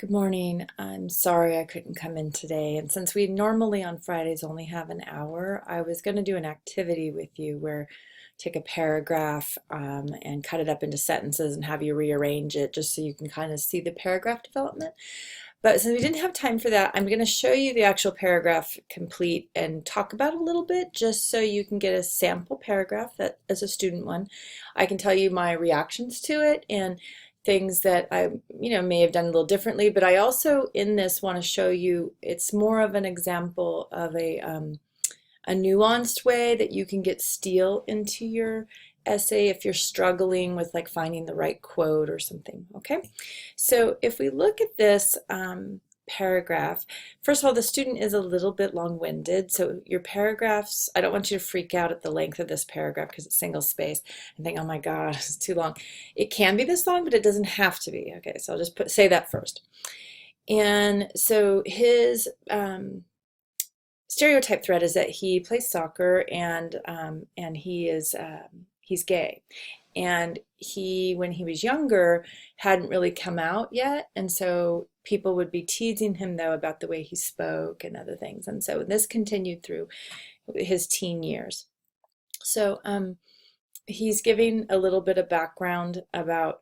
Good morning. I'm sorry I couldn't come in today. And since we normally on Fridays only have an hour, I was going to do an activity with you where take a paragraph and cut it up into sentences and have you rearrange it just so you can kind of see the paragraph development. But since we didn't have time for that, I'm going to show you the actual paragraph complete and talk about it a little bit just so you can get a sample paragraph that is a student one. I can tell you my reactions to it and things that I, may have done a little differently, but I also in this want to show you it's more of an example of a nuanced way that you can get steel into your essay if you're struggling with like finding the right quote or something. Okay, so if we look at this paragraph, first of all, the student is a little bit long-winded, so your paragraphs, I don't want you to freak out at the length of this paragraph because it's single space and think, oh my god, it's too long. It can be this long, but it doesn't have to be. Okay, so I'll just say that first. And so his stereotype threat is that he plays soccer and he's gay, and he, when he was younger, hadn't really come out yet, and so people would be teasing him though about the way he spoke and other things, and so this continued through his teen years. So he's giving a little bit of background about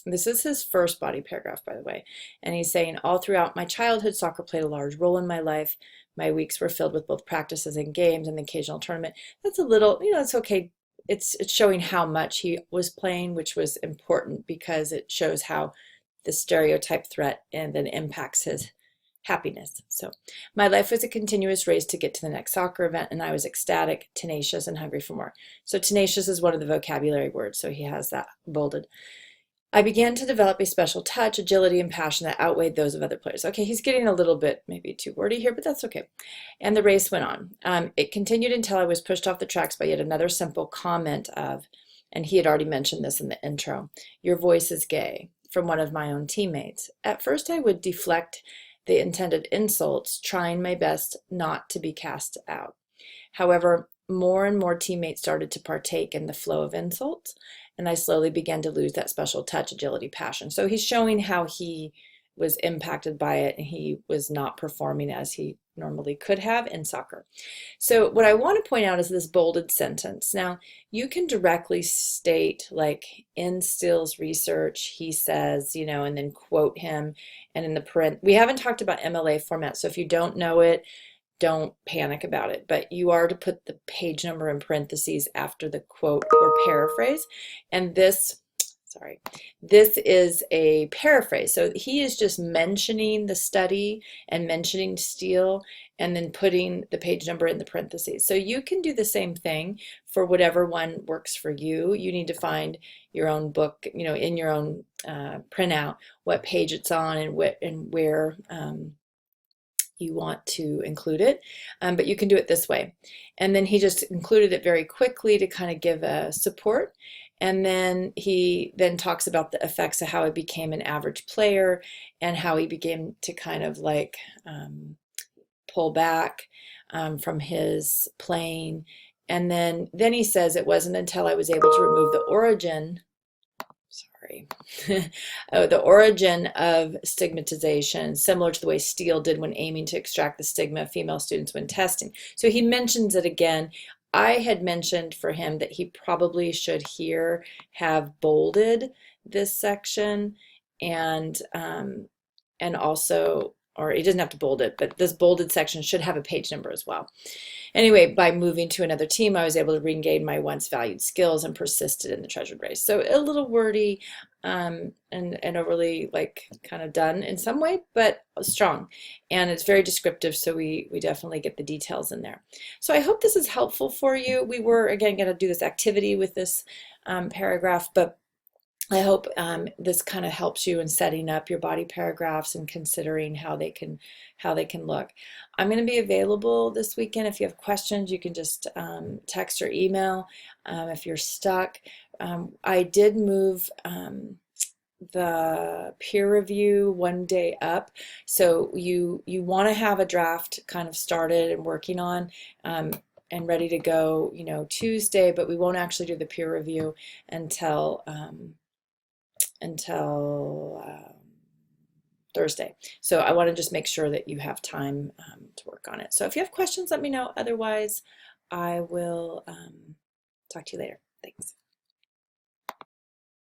this is his first body paragraph, by the way, and he's saying, all throughout my childhood, soccer played a large role in my life. My weeks were filled with both practices and games and the occasional tournament. That's a little, it's okay. It's showing how much he was playing, which was important because it shows how the stereotype threat and then impacts his happiness. So my life was a continuous race to get to the next soccer event, and I was ecstatic, tenacious, and hungry for more. So tenacious is one of the vocabulary words, so he has that bolded. I began to develop a special touch, agility, and passion that outweighed those of other players. Okay, he's getting a little bit maybe too wordy here, but that's okay. And the race went on. It continued until I was pushed off the tracks by yet another simple comment of, and he had already mentioned this in the intro, your voice is gay, from one of my own teammates. At first I would deflect the intended insults, trying my best not to be cast out. However, more and more teammates started to partake in the flow of insults, and I slowly began to lose that special touch, agility, passion. So he's showing how he was impacted by it and he was not performing as he normally could have in soccer. So what I want to point out is this bolded sentence. Now, you can directly state, like in Still's research, he says, and then quote him, and in the print. We haven't talked about MLA format, so if you don't know it, don't panic about it, but you are to put the page number in parentheses after the quote or paraphrase. And this is a paraphrase. So he is just mentioning the study and mentioning Steele and then putting the page number in the parentheses. So you can do the same thing for whatever one works for you. You need to find your own book, in your own printout, what page it's on and where you want to include it, but you can do it this way. And then he just included it very quickly to kind of give a support. And then he then talks about the effects of how he became an average player and how he began to kind of like pull back from his playing. And then he says it wasn't until I was able to remove the origin the origin of stigmatization, similar to the way Steele did when aiming to extract the stigma of female students when testing. So he mentions it again. I had mentioned for him that he probably should here have bolded this section and also, or he doesn't have to bold it, but this bolded section should have a page number as well. Anyway, by moving to another team, I was able to regain my once valued skills and persisted in the treasured race. So a little wordy and overly like kind of done in some way, but strong. And it's very descriptive, so we definitely get the details in there. So I hope this is helpful for you. We were, again, going to do this activity with this paragraph, but I hope this kind of helps you in setting up your body paragraphs and considering how they can look. I'm going to be available this weekend. If you have questions, you can just text or email. If you're stuck, I did move the peer review one day up, so you want to have a draft kind of started and working on and ready to go, Tuesday, but we won't actually do the peer review until Thursday. So I want to just make sure that you have time to work on it. So if you have questions, let me know. Otherwise, I will talk to you later.